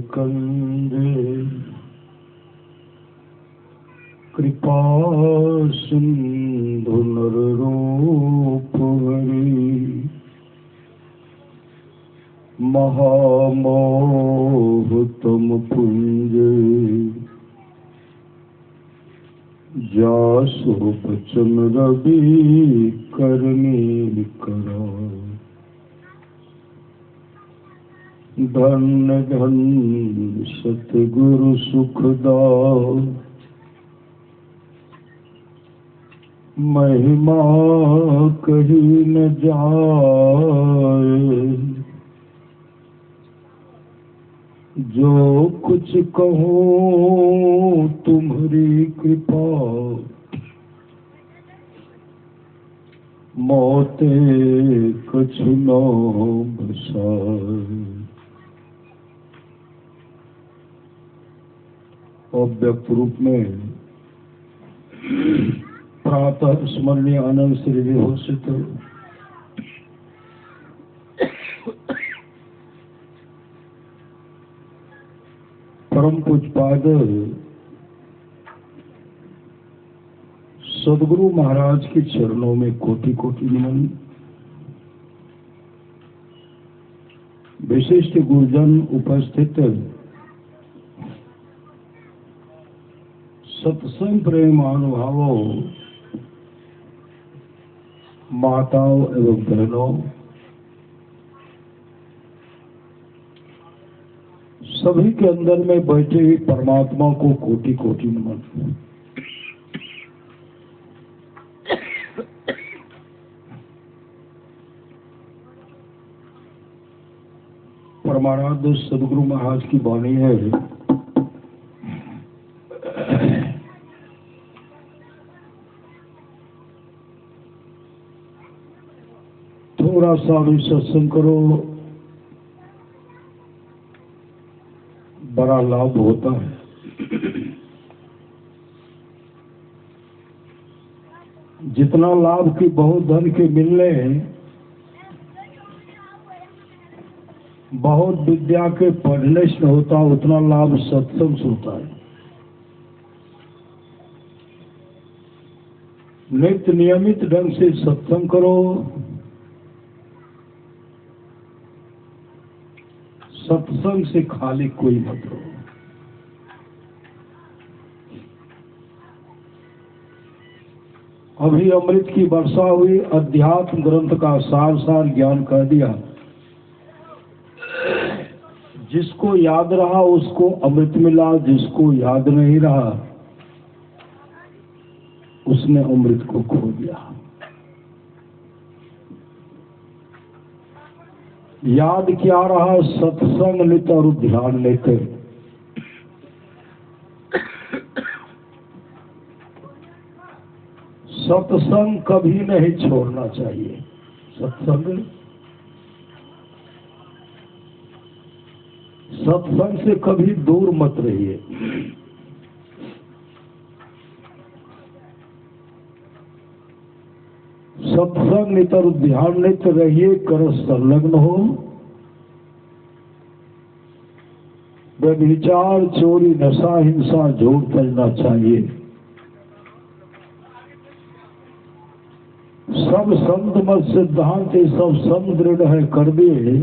कंदे कृपा सिंधु नर रूप हरि महामोह तुम पुंज जासु बचन रवि करनी करो धन्य धन्य सतगुरु सुखदाओ महिमा कही न जाए जो कुछ कहूँ तुम्हारी कृपा मोते कछु न बसाए। अव्यक्त रूप में प्रातः स्मरणीय आनंद श्री विभूषित परम पूज्यपाद सदगुरु महाराज के चरणों में कोटि कोटि नमन। विशिष्ट गुरुजन उपस्थित सत्संग प्रेमानुभावों माताओं एवं बहनों, सभी के अंदर में बैठे हुए परमात्मा को कोटि कोटि नमन। परमाराध्य सदगुरु महाराज की वाणी है, थोड़ा सा भी सत्संग करो बड़ा लाभ होता है। जितना लाभ की बहुत धन के मिलने, बहुत विद्या के पढ़ने से होता, उतना लाभ सत्संग से होता है। नित्य नियमित ढंग से सत्संग करो, सत्संग से खाली कोई मत रहो। अभी अमृत की वर्षा हुई, अध्यात्म ग्रंथ का सार सार ज्ञान कर दिया। जिसको याद रहा उसको अमृत मिला, जिसको याद नहीं रहा उसने अमृत को खो दिया। याद क्या रहा? सत्संग लेते और ध्यान लेते। सत्संग कभी नहीं छोड़ना चाहिए। सत्संग से कभी दूर मत रहिए। सत्संग नितर ध्यान लेते रहिए, कर संलग्न हो। व्यभिचार, चोरी, नशा, हिंसा, झूठ करना चाहिए। सब संत मत सिद्धांत सब समदृढ़ है कर दिए।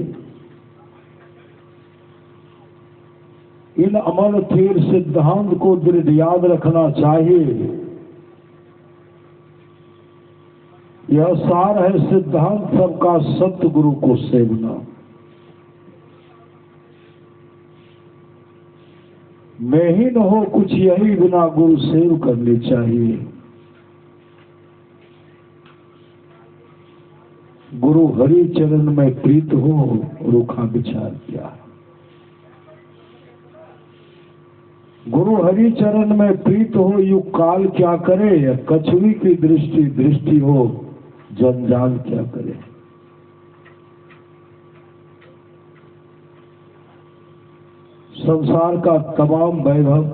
इन अमल थेर सिद्धांत को दृढ़ याद रखना चाहिए। यह सार है सिद्धांत सबका, सत्य गुरु को सेवना। मैं ही न हो कुछ यही बिना गुरु सेव करनी चाहिए। गुरु हरि चरण में प्रीत हो, रूखा विचार किया। गुरु हरि चरण में प्रीत हो, युग काल क्या करे। कछुई की दृष्टि दृष्टि हो, जंजाल क्या करे। संसार का तमाम वैभव,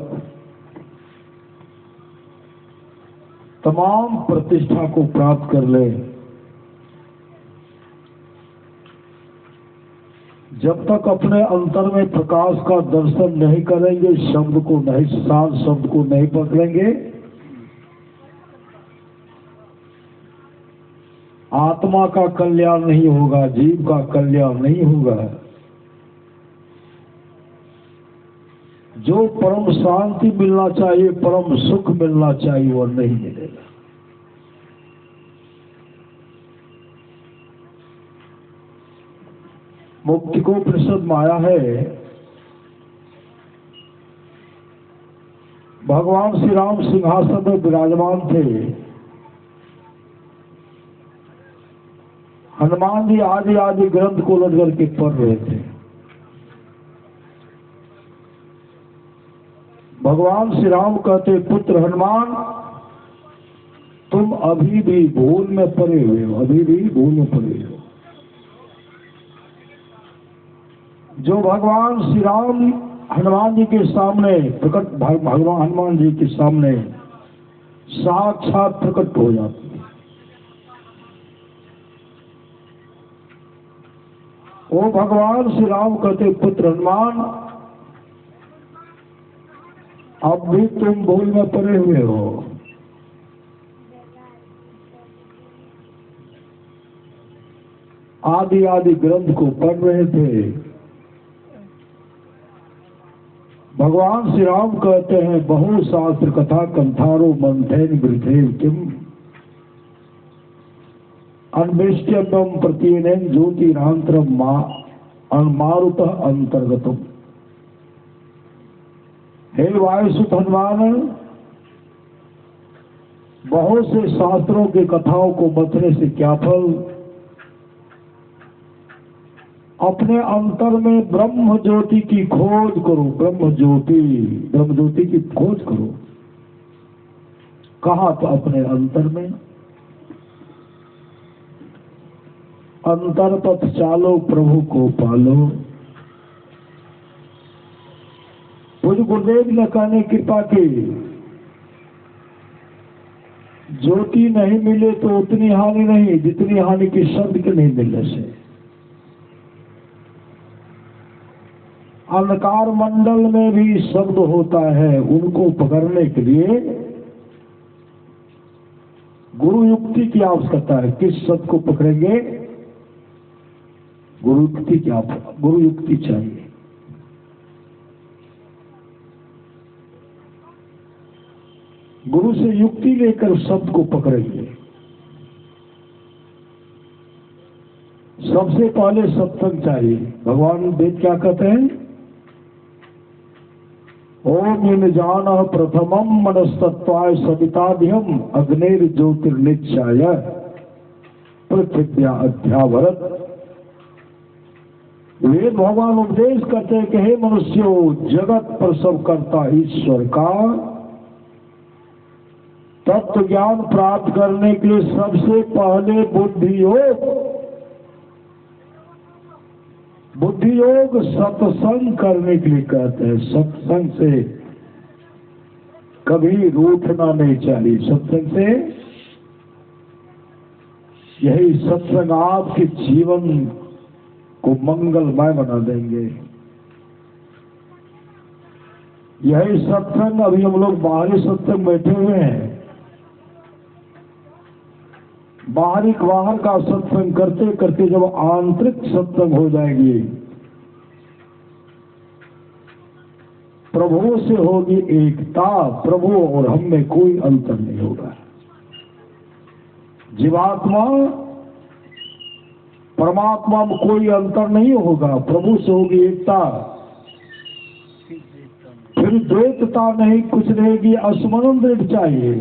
तमाम प्रतिष्ठा को प्राप्त कर ले, जब तक अपने अंतर में प्रकाश का दर्शन नहीं करेंगे, शब्द को नहीं, सार शब्द को नहीं पकड़ेंगे, आत्मा का कल्याण नहीं होगा, जीव का कल्याण नहीं होगा। जो परम शांति मिलना चाहिए, परम सुख मिलना चाहिए, वो नहीं मिलेगा। मुक्ति को उपनिषद में आया है, भगवान श्री राम सिंहासन में विराजमान थे, हनुमान जी आदि आदि ग्रंथ को उलट करके पढ़ रहे थे। भगवान श्री राम कहते, पुत्र हनुमान, तुम अभी भी भूल में पड़े हुए हो, अभी भी भूल में पड़े हो। जो भगवान श्री राम हनुमान जी के सामने प्रकट, भगवान हनुमान जी के सामने साक्षात प्रकट हो जाते हैं, वो भगवान श्री राम कहते, पुत्र हनुमान, अब भी तुम भूल में पड़े हुए हो। आदि आदि ग्रंथ को पढ़ रहे थे। भगवान श्री राम कहते हैं, बहु शास्त्र कथा कंथारो मंथेन वृथेन किम अन्वेष्ट्यम प्रतीनेन ज्योतिरांतरम मारुतः अंतर्गतम। हे वायुसुत हनुमान, बहुत से शास्त्रों की कथाओं को बतने से क्या फल, अपने अंतर में ब्रह्म ज्योति की खोज करो। ब्रह्म ज्योति की खोज करो। कहा? तो अपने अंतर में। अंतर पथ चालो, प्रभु को पालो। पूज्य गुरुदेव ने कहने कृपा की, ज्योति नहीं मिले तो उतनी हानि नहीं जितनी हानि की शब्द के नहीं मिलने से। अंधकार मंडल में भी शब्द होता है, उनको पकड़ने के लिए गुरु युक्ति की आवश्यकता है। किस शब्द को पकड़ेंगे? गुरु युक्ति चाहिए। गुरु से युक्ति लेकर शब्द को पकड़ेंगे। सबसे पहले सत्संग चाहिए। भगवान वेद क्या कहते हैं? ओम निजान प्रथमम मनस्तत्वाय सविताभ्यम अग्निर ज्योतिर्निश्चाय पृथ्व्या अध्यावरत। वेद भगवान उपदेश करते हैं कि हे मनुष्यों, जगत प्रसव करता ईश्वर का तत्व ज्ञान प्राप्त करने के लिए सबसे पहले बुद्धि योग सत्संग करने के लिए कहते हैं। सत्संग से कभी रूठना नहीं चाहिए। सत्संग से, यही सत्संग आपके जीवन को मंगलमय बना देंगे। यही सत्संग, अभी हम लोग बाहरी सत्संग बैठे हुए हैं, बाहर का सत्संग करते करते जब आंतरिक सत्संग हो जाएगी, प्रभु से होगी एकता। प्रभु और हम में कोई अंतर नहीं होगा। जीवात्मा परमात्मा में कोई अंतर नहीं होगा। प्रभु से होगी एकता, फिर द्वैतता नहीं, कुछ रहेगी। असमंजस चाहिए,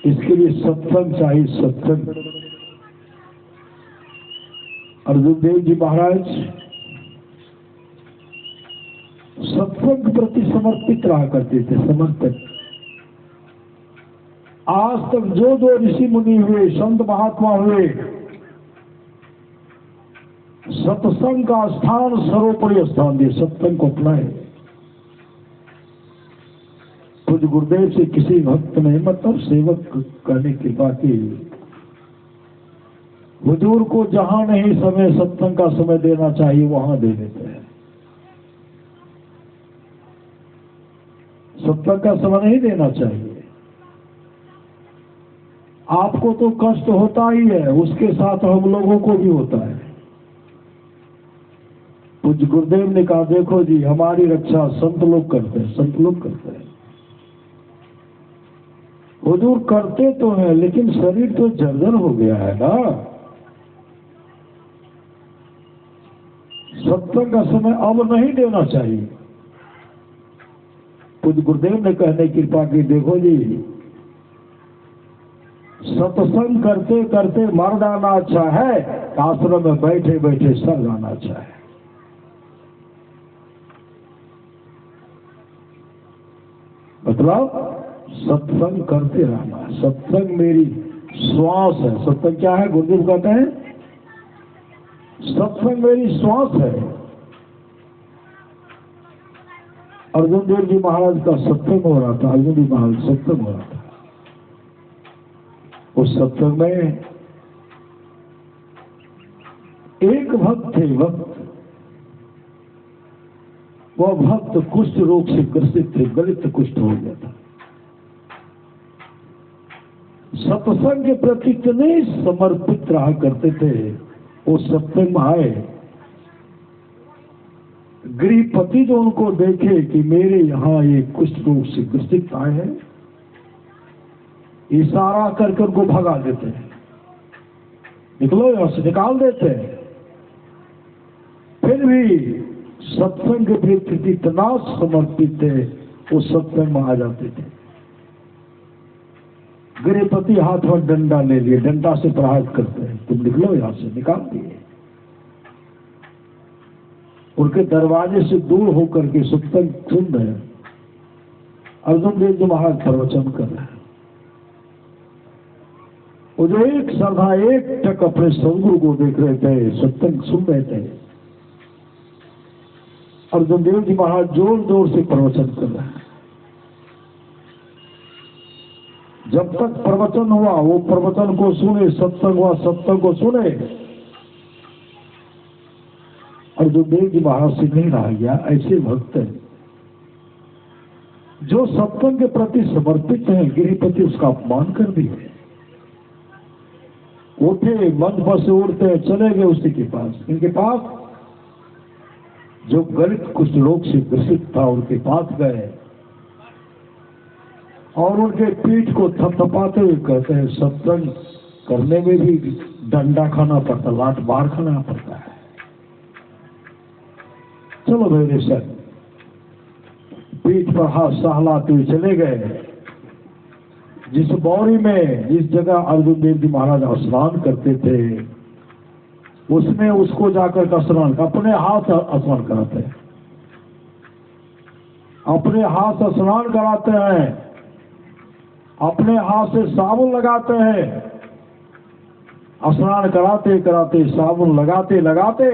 इसके लिए सत्संग चाहिए। सत्संग। अर्जुन देव जी महाराज सत्संग प्रति समर्पित रहा करते थे। समर्पित। आज तक जो जो ऋषि मुनि हुए, संत महात्मा हुए, सत्संग का स्थान सर्वोपरि स्थान दिए। सत्संग को अपनाए। कुछ गुरुदेव से किसी भक्त ने, मतलब सेवक कहने की बाकी, हुजूर को जहां नहीं समय सत्संग का समय देना चाहिए वहां दे देते हैं। सत्संग का समय नहीं देना चाहिए। आपको तो कष्ट होता ही है, उसके साथ हम लोगों को भी होता है। कुछ गुरुदेव ने कहा, देखो जी हमारी रक्षा संत लोग करते हैं, संत लोग करते हैं। हुजूर करते तो हैं लेकिन शरीर तो जर्जर हो गया है ना। सत्संग का समय अब नहीं देना चाहिए। कुछ गुरुदेव ने कहने की कृपा की, देखो जी सत्संग करते करते मर जाना अच्छा है, आश्रम में बैठे बैठे सर जाना अच्छा है। मतलब सत्संग करते रहना। सत्संग मेरी श्वास है। सत्संग क्या है? गुरुदेव कहते हैं सत्संग मेरी श्वास है। अर्जुन देव जी महाराज का सत्संग हो रहा था। अर्जुन जी महाराज सत्संग हो रहा था। उस सत्संग में एक भक्त थे। वह भक्त कुष्ठ रोग से ग्रसित थे, गलित कुष्ठ हो गया था। सत्संग के प्रति इतने समर्पित रहा करते थे। वो सत्संग में आए, गृहपति जो उनको देखे कि मेरे यहाँ ये कुष्ठ रोग से ग्रसित आए हैं, इशारा करके उनको भगा देते हैं, निकलो यहां से, निकाल देते हैं। फिर भी सत्संग के प्रति इतना समर्पित थे, वो सत्संग में आ जाते थे। गृहपति हाथ में डंडा ले लिए, डंडा से प्रहार करते हैं, तुम निकलो यहां से, निकाल दिए। उनके दरवाजे से दूर होकर के सत्संग सुन रहे हैं। अर्जुन देव जी महाराज प्रवचन कर रहे हैं। वो जो एक श्रद्धा एक टक अपने सदगुरु को देख रहे थे, सत्संग सुन रहे थे। अर्जुन देव जी महाराज जोर जोर से प्रवचन कर रहे हैं। जब तक प्रवचन हुआ वो प्रवचन को सुने, सत्संग हुआ सत्संग को सुने। अर्जुन देव जी महाराज से नहीं रहा गया। ऐसे भक्त हैं जो सत्संग के प्रति समर्पित हैं, गृहपति उसका अपमान कर दिए। उठे, मंच पर से उड़ते हैं, चले गए उसी के पास। इनके पास जो गलित कुष्ठ रोग से ग्रसित था, उनके पास गए और उनके पीठ को थपथपाते हुए कहते हैं, सत्संग करने में भी डंडा खाना पड़ता, लात मार खाना पड़ता है। चलो मेरे सर, पीठ पर हाथ सहलाते हुए चले गए। जिस बौरी में, जिस जगह अर्जुन देव जी महाराज स्नान करते थे, उसमें उसको जाकर का स्नान, अपने हाथ स्नान कराते हैं, अपने हाथ स्नान कराते हैं, अपने हाथ से साबुन लगाते हैं। स्नान कराते कराते, साबुन लगाते लगाते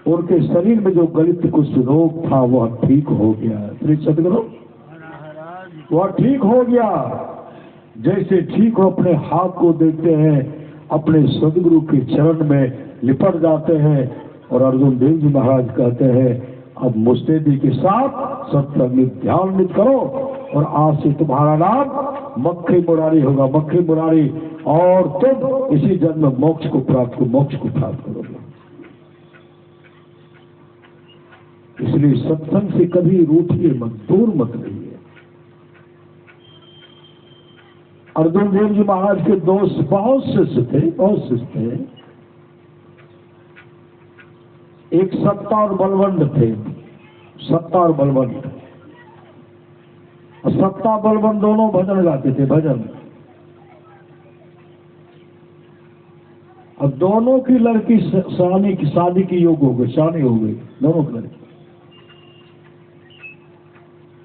उनके शरीर में जो गलित कुष्ठ रोग था वह ठीक हो गया। सदगुरु वह ठीक हो गया। जैसे ठीक हो, अपने हाथ को देखते हैं, अपने सदगुरु के चरण में लिपट जाते हैं और अर्जुन देव जी महाराज कहते हैं, अब मुस्तैदी के साथ सत्संग में ध्यान नित करो और आज से तुम्हारा नाम मक्खी मुरारी होगा, मक्खी मुरारी, और तुम इसी जन्म में मोक्ष को प्राप्त करोगे। इसलिए सत्संग से कभी रूठिए मत, दूर मत रहिए। अर्जुन देव जी महाराज के दोस्त बहुत शिष्य थे, बहुत शिष्य थे। एक सत्ता और बलवंत थे। सत्ता और बलवंत, सत्ता बलवंत दोनों भजन गाते थे, भजन। अब दोनों की लड़की शादी की शादी की योग हो गई, शादी हो गई दोनों की लड़की।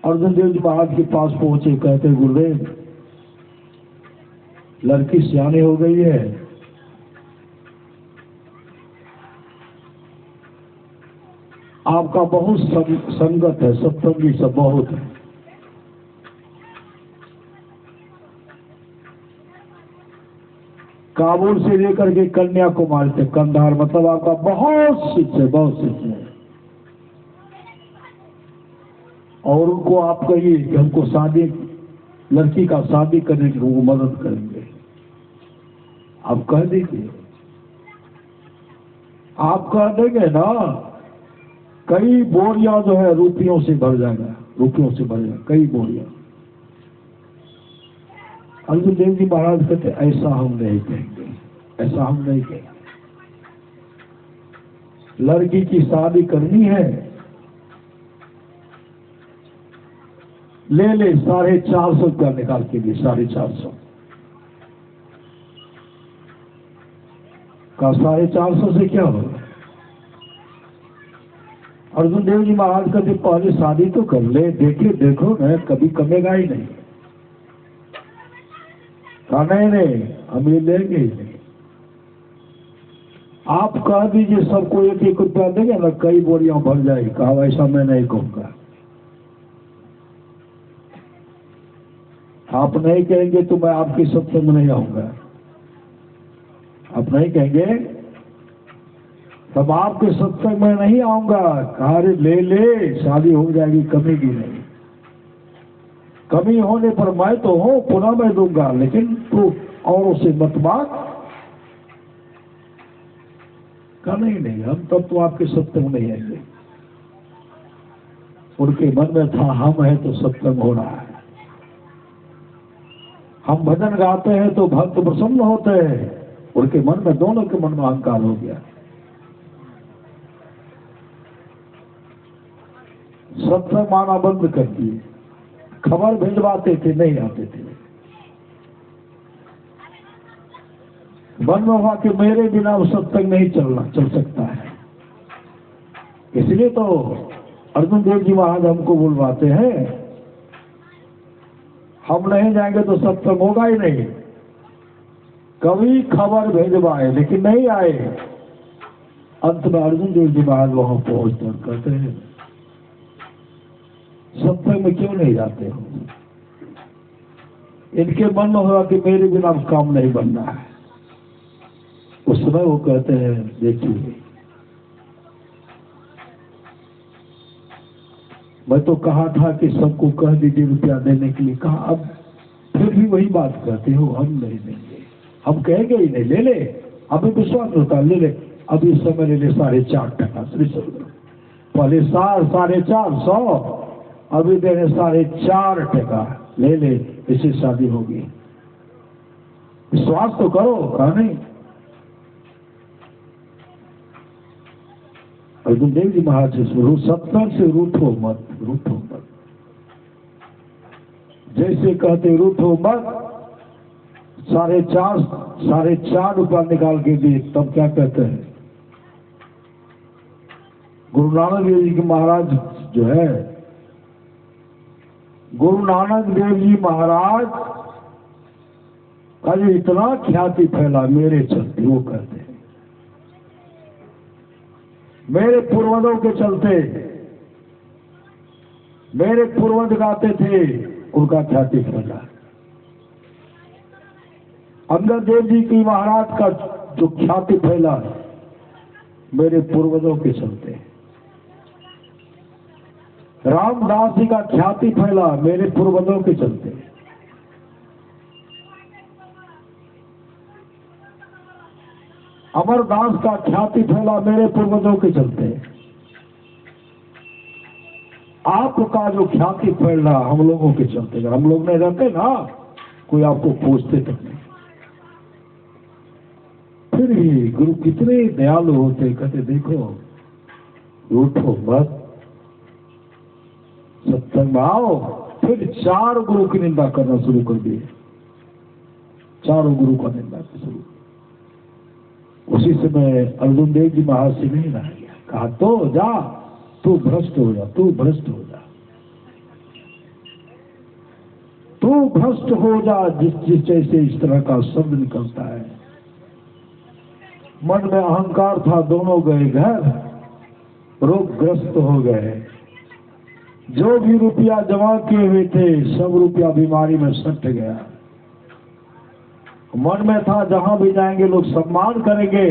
अर्जुन देव जी महाराज के पास पहुंचे, कहते गुरुदेव लड़की सियानी हो गई है, आपका बहुत संगत है, सत्संगी सब बहुत है। काबुल से लेकर के कन्याकुमारी तक, कंधार, मतलब आपका बहुत शिष्य, बहुत शिष्य है। और उनको आप कहिए कि हमको शादी, लड़की का शादी करने की वो मदद करेंगे, आप कह दीजिए, आप कह देंगे ना, कई बोरियां जो है रुपयों से भर जाएगा, रुपयों से भर जाएगा कई बोरियां। अर्जुन देव जी महाराज कहते ऐसा हम नहीं कहेंगे, ऐसा हम नहीं कहेंगे। लड़की की शादी करनी है, ले 450 रुपया निकाल के लिए, 450 का, 450 से क्या होगा? अर्जुन देव जी महाराज कहते पहले शादी तो कर ले, देखो ना, कभी कमेगा ही नहीं। कहा नहीं, हम ये लेंगे ही नहीं। आप कह दीजिए सबको 1-1 रुपया देंगे ना, कई बोरियां भर जाएगी। कहा ऐसा मैं नहीं कहूंगा। आप नहीं कहेंगे तो मैं आपके सत्संग में नहीं आऊंगा। आप नहीं कहेंगे तब आपके सत्संग में नहीं आऊंगा। कहा ले, शादी हो जाएगी, कमी की नहीं। कमी होने पर मैं तो हूं, पुनः मैं दूंगा, लेकिन तू औरों से मत मांग। कहा नहीं, हम तब तो आपके सत्संग नहीं आएंगे। उनके मन में था हम है तो सत्संग हो रहा है, हम भजन गाते हैं तो भक्त प्रसन्न होते हैं। उनके मन में, दोनों के मन में अहंकार हो गया। सत्संग माना बंद कर दिए, खबर भिजवाते थे, नहीं आते थे। मन में हुआ कि मेरे बिना वो सत्संग नहीं चल सकता है। इसलिए तो अर्जुन देव जी महाराज हमको बुलवाते हैं, हम नहीं जाएंगे तो सत्संग होगा ही नहीं। कभी खबर भेजवाए लेकिन नहीं आए। अंत में अर्जुन देव जी महाराज वहां पहुंचकर कहते हैं सत्संग में क्यों नहीं जाते हो? इनके मन में होगा कि मेरे बिना काम नहीं बनना है। उस समय वो कहते हैं देखिए, मैं तो कहा था कि सबको कह दीजिए रुपया देने के लिए। कहा अब फिर भी वही बात कहते हो, हम नहीं देंगे, हम कहेंगे ही नहीं। ले अभी विश्वास होता, ले अभी इस समय ले 4.5 टका। पहले 450, अभी देने 4.5 टका। ले इसी शादी होगी, विश्वास तो करो। कहा नहीं। अर्जुन देव जी महाराज से सत्संग से रूठो मत, रूठो मत। जैसे कहते रूठो मत, 4.5 रुपया निकाल के दिए, तब क्या कहते हैं? गुरु नानक देव जी के महाराज जो है, गुरु नानक देव जी महाराज का जो इतना ख्याति फैला मेरे चलते, वो कहते हैं मेरे पूर्वजों के चलते, मेरे पूर्वज गाते थे, उनका ख्याति फैला। अंगद देव जी की महाराज का जो ख्याति फैला मेरे पूर्वजों के चलते। रामदास जी का ख्याति फैला मेरे पूर्वजों के चलते। अमरदास का ख्याति फैला मेरे पूर्वजों के चलते। आपका जो ख्याति फैल रहा हम लोगों के चलते। अगर हम लोग नहीं रहते ना, कोई आपको पूछते तक नहीं। फिर भी गुरु कितने दयालु होते, कहते देखो रूठो मत, सत्संग में आओ। फिर 4 गुरु की निंदा करना शुरू कर दिए, 4 गुरु का निंदा शुरू। उसी समय अर्जुन देव जी महाराज से नहीं रह गया। कहा तो जा, तू भ्रष्ट हो जा, तू भ्रष्ट हो जा, तू भ्रष्ट हो जा। जिस जैसे इस तरह का शब्द निकलता है, मन में अहंकार था, दोनों गए घर, रोगग्रस्त हो गए। जो भी रुपया जमा किए हुए थे, सब रुपया बीमारी में सट गया। मन में था जहां भी जाएंगे लोग सम्मान करेंगे।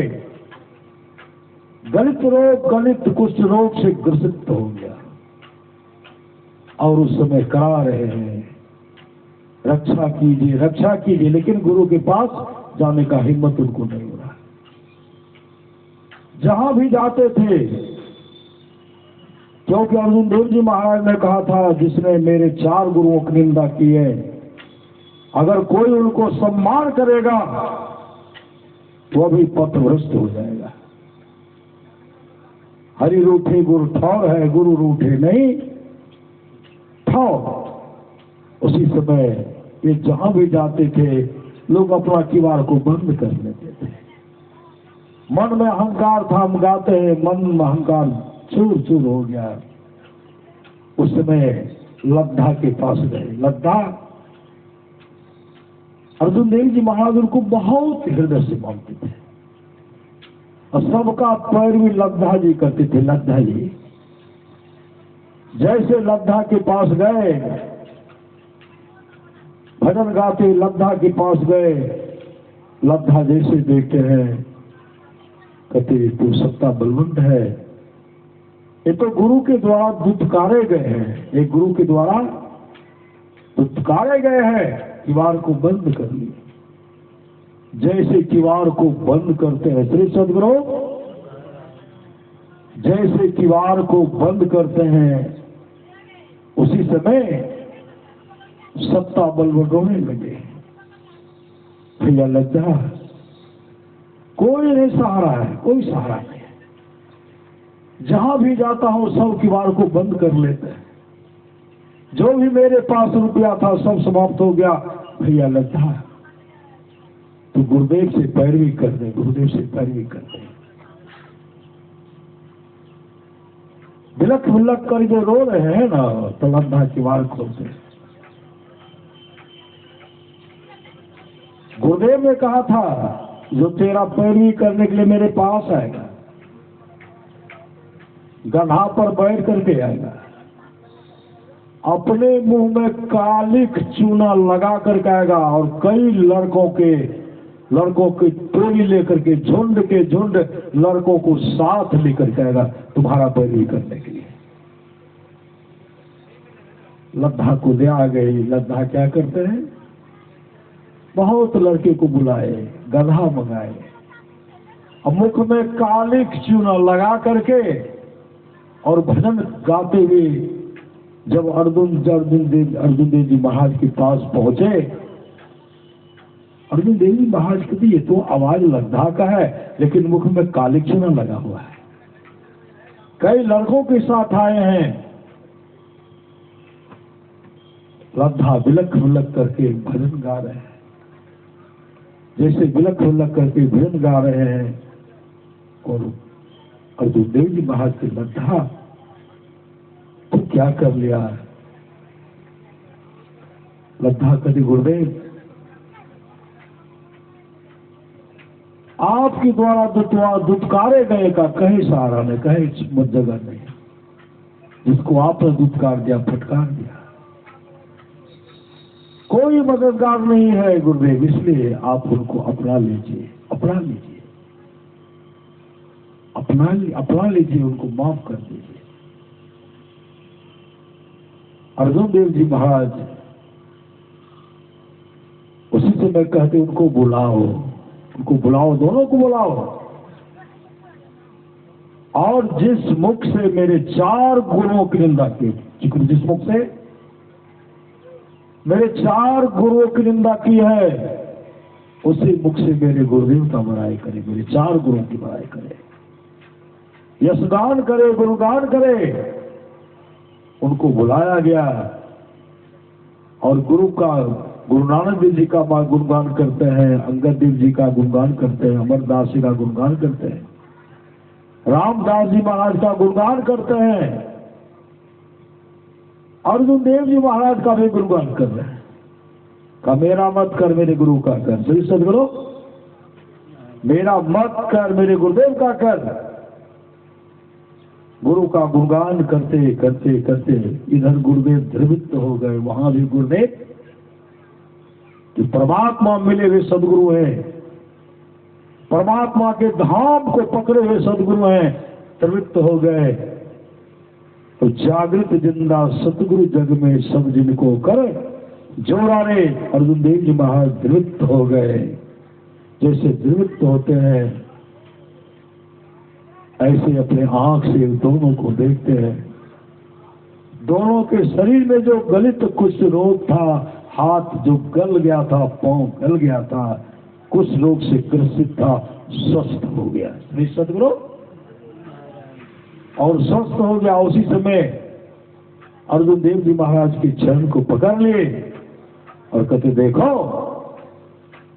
गलित रोग, गलित कुष्ठ रोग से ग्रसित हो गया और उस समय करा रहे हैं रक्षा कीजिए, रक्षा कीजिए, लेकिन गुरु के पास जाने का हिम्मत उनको नहीं हो रहा। जहां भी जाते थे, क्योंकि अर्जुन देव जी महाराज ने कहा था जिसने मेरे 4 गुरुओं की निंदा की है, अगर कोई उनको सम्मान करेगा तो अभी पथभ्रष्ट हो जाएगा। हरि रूठे गुरु ठौर है, गुरु रूठे नहीं ठौर। उसी समय ये जहां भी जाते थे लोग अपना किवाड़ को बंद कर लेते थे। मन में अहंकार था, हम गाते हैं मन में अहंकार चूर चूर हो गया। उस समय लद्दा के पास गए। लद्दा अर्जुन देव जी महाराज उनको बहुत हृदय से मानते थे और सबका पैर भी लद्दा जी करते थे। लद्दा जी जैसे लद्दा के पास गए, भजन गाते लद्दा के पास गए, लद्दा जैसे देखते हैं कहते तू सत्ता बलवंत है, ये तो गुरु के द्वारा दुत्कारे गए हैं, ये गुरु के द्वारा दुत्कारे गए हैं, किवाड़ को बंद कर लिए। जैसे किवाड़ को बंद करते हैं श्री सद्गुरु, जैसे किवाड़ को बंद करते हैं उसी समय सत्ता बलवंत रोने लगे। भैया लज्जा कोई नहीं सहारा है, कोई सहारा नहीं है। जहां भी जाता हूं सब किवाड़ को बंद कर लेते हैं। जो भी मेरे पास रुपया था सब समाप्त हो गया। भैया लज्जा तो गुरुदेव से पैरवी कर दे, गुरुदेव से पैरवी कर दे। बिलख बिलख कर जो रो रहे हैं ना, तो लद्दा किवाड़ खोलते। गुरुदेव ने कहा था जो तेरा पैरवी करने के लिए मेरे पास आएगा, गधा पर बैठ करके आएगा, अपने मुंह में कालिक चूना लगा करके आएगा और कई लड़कों की टोली लेकर के झुंड के झुंड लड़कों को साथ लेकर के आएगा तुम्हारा पैरवी करने के लिए। लद्दा को ले आ गई। लद्दा क्या करते हैं, बहुत लड़के को बुलाए, गधा मंगाए और मुख में कालिक चूना लगा करके और भजन गाते हुए जब अर्जुन देव जी महाराज के पास पहुंचे, अर्जुन देव जी महाराज कहते ये तो आवाज लद्दा का है लेकिन मुख में कालिक चूना लगा हुआ है। कई लड़कों के साथ आए हैं। लद्दा बिलख बिलख करके भजन गा रहे हैं, जैसे बिलख बिलख करके भजन गा रहे हैं। और अर्जुन देव जी महाराज के लद्दा तो क्या कर लिया। लद्दा कहते गुरुदेव आपके द्वारा दुत्कारे गए का कहीं सहारा नहीं, कहीं मत जगह नहीं। जिसको आपने दुत्कार दिया, फटकार दिया, कोई मददगार नहीं है गुरुदेव, इसलिए आप उनको अपना लीजिए, अपना लीजिए, अपना लीजिए, उनको माफ कर दीजिए। अर्जुन देव जी महाराज उसी समय कहते उनको बुलाओ, दोनों को बुलाओ। और जिस मुख से मेरे 4 गुरुओं की निंदा की, जिस मुख से मेरे 4 गुरुओं की निंदा की है, उसी मुख से मेरे गुरुदेव का बड़ाई करे, मेरे 4 गुरुओं की बड़ाई करे, यशगान करे, गुणगान करे। उनको बुलाया गया और गुरु नानक देव जी का गुणगान करते हैं, अंगद देव जी का गुणगान करते हैं, अमरदास जी का गुणगान करते हैं, रामदास जी महाराज का गुणगान करते हैं, अर्जुन देव जी महाराज का भी गुणगान कर रहे हैं। का मेरा मत कर मेरे गुरु का कर, सही सदगुरु, मेरा मत कर मेरे गुरुदेव का कर। गुरु का गुणगान करते करते करते इधर गुरुदेव द्रवित हो गए, वहां भी गुरुदेव कि परमात्मा मिले हुए सदगुरु हैं, परमात्मा के धाम को पकड़े हुए सदगुरु हैं, प्रवृत्त हो गए। तो जागृत जिंदा सतगुरु जग में सब जिनको कर जोड़ा रे, अर्जुन देव जी महाराज द्रवित हो गए। जैसे द्रवित होते हैं ऐसे अपने आंख से दोनों को देखते हैं। दोनों के शरीर में जो गलित कुछ रोग था, हाथ जो गल गया था, पांव गल गया था, कुछ रोग से ग्रसित था, स्वस्थ हो गया श्री सदगुरु, और स्वस्थ हो गया। उसी समय अर्जुन देव जी महाराज के चरण को पकड़ लिए और कहते देखो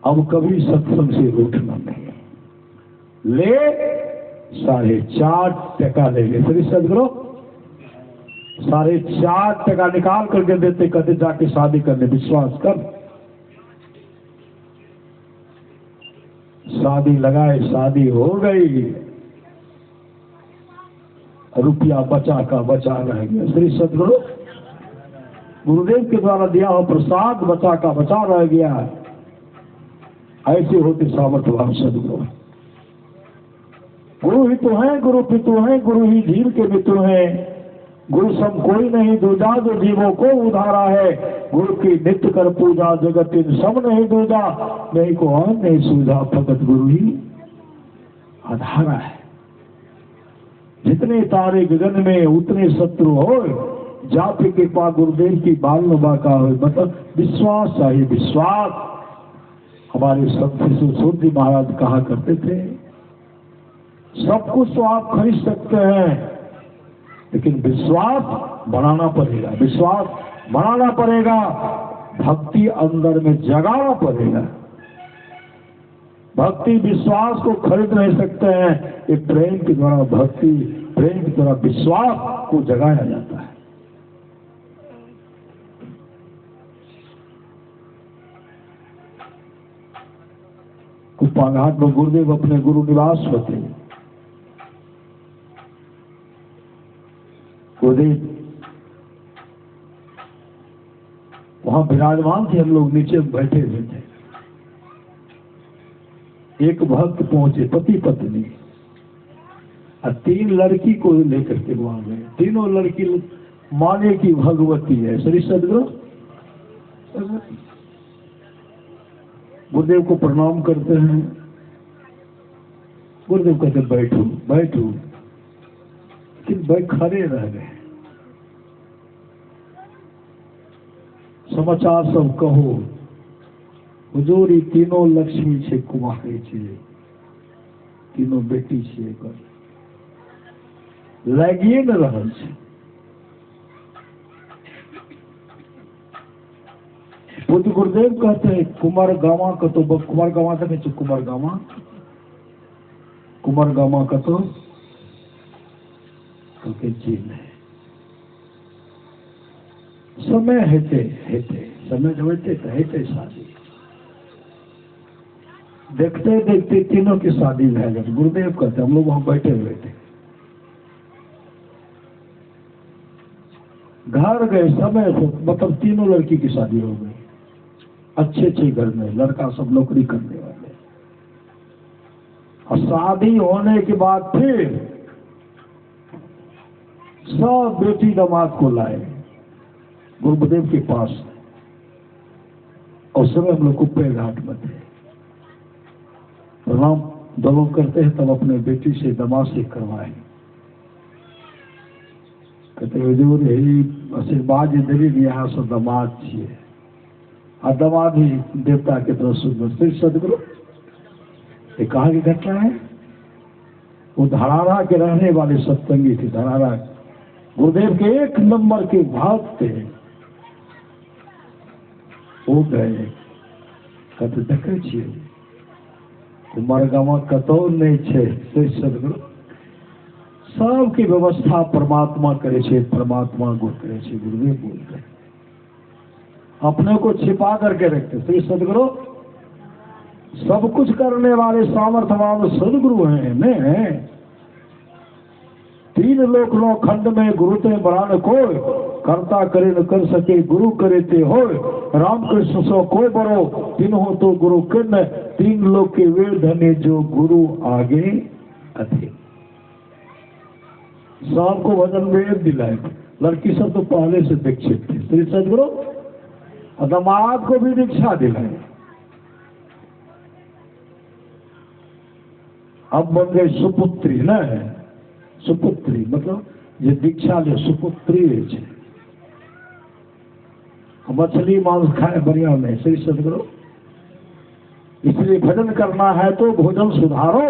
अब कभी सत्संग से रूठना नहीं, ले 4.5 टका ले ले श्री सदगुरु, 4.5 टका निकाल करके देते, कहते जाके शादी करने, विश्वास कर। शादी लगाए, शादी हो गई, रुपया बचा का बचा रह गया श्री सदगुरु, गुरुदेव के द्वारा दिया हुआ प्रसाद बचा का बचा रह गया। ऐसे होते सामर्थ्यवान सदगुरु। गुरु ही तो है, गुरु पितु है, गुरु ही धीर के मित्र हैं। गुरु सम कोई नहीं दूजा, जो जीवों को उधारा है। गुरु की नित्य कर पूजा, जगत इन सब नहीं दूजा। नहीं को और नहीं सूझा, फकत गुरु ही आधारा है। जितने तारे गगन में उतने शत्रु हो, जाति कृपा गुरुदेव की बाल नभा का हो। मतलब विश्वास चाहिए, विश्वास। हमारे संत सूर्य महाराज कहा करते थे, सब कुछ तो आप खरीद सकते हैं, लेकिन विश्वास बनाना पड़ेगा, विश्वास बनाना पड़ेगा, भक्ति अंदर में जगाना पड़ेगा। भक्ति विश्वास को खरीद नहीं सकते हैं, ये प्रेम के द्वारा भक्ति, प्रेम के द्वारा विश्वास को जगाया जाता है। कुप्पाघाट में गुरुदेव अपने गुरु निवास होते, गुरुदेव वहां विराजमान थे, हम लोग नीचे बैठे हुए थे। एक भक्त पहुंचे, पति पत्नी और 3 लड़की को लेकर के वहां गए। तीनों लड़की माने की भगवती है श्री सदगुरु। गुरुदेव को प्रणाम करते हैं। गुरुदेव कहते बैठो बैठो, लेकिन भाई खड़े रह गए। समाचार सब कहो, हुजूर ई तीनों लक्ष्मी छे, कुमारी छे, तीनों बेटी छे, लागिए न रहल छे। पूज्य गुरुदेव कहते हैं कुमार गामा का तो कुमार गामा कहते हैं, कुमार गामा का तो चीन है। समय हेते हेते समय जो हेते तो हेते शादी, देखते देखते तीनों की शादी रह गई। गुरुदेव कहते हम लोग वहां बैठे हुए थे, घर गए समय से, मतलब तीनों लड़की की शादी हो गई, अच्छे अच्छे घर में, लड़का सब नौकरी करने वाले। और शादी होने के बाद फिर सब बेटी दामाद को लाए गुरुदेव के पास, और समय हम लोग कुप्पे घाट में थे। प्रणाम दोनों करते हैं, तब अपने बेटी से दामाद से करवाए। कहते हुजूर यही आशीर्वाद देवी यहाँ से दामाद छे, और दामाद ही देवता के तरफ सुंदर श्री सदगुरु। ये कहाँ की घटना है? वो धरारा के रहने वाले सत्संगी थे। धरारा गुरुदेव के 1 नंबर के भक्त थे। वो गए, कहते देखे छिए कुमार गामा कतौ नहीं छे श्री सदगुरु। सबकी व्यवस्था परमात्मा करे छे, परमात्मा गुरु करे छे। गुरुदेव बोलते हैं अपने को छिपा करके रखते श्री सदगुरु। सब कुछ करने वाले सामर्थ्यवान सदगुरु हैं ने। 3 लोक 9 खंड में गुरुते बरान को कर्ता करे न कर सके गुरु करे ते हो, रामकृष्ण सो कोई बरो तीन हो तो गुरु किन्न, तीन लोग के वे धने जो गुरु आगे अधिक। शाम को भजन वेद दिलाए, लड़की सब तो पहले से दीक्षित थे, श्री सदगुरु दामाद को भी दीक्षा दिलाए। अब बन गए सुपुत्री न, सुपुत्री मतलब ये दीक्षा ले सुपुत्री है। मछली मांस खाए बढ़िया नहीं, श्री सदगुरु इसलिए भजन करना है तो भोजन सुधारो,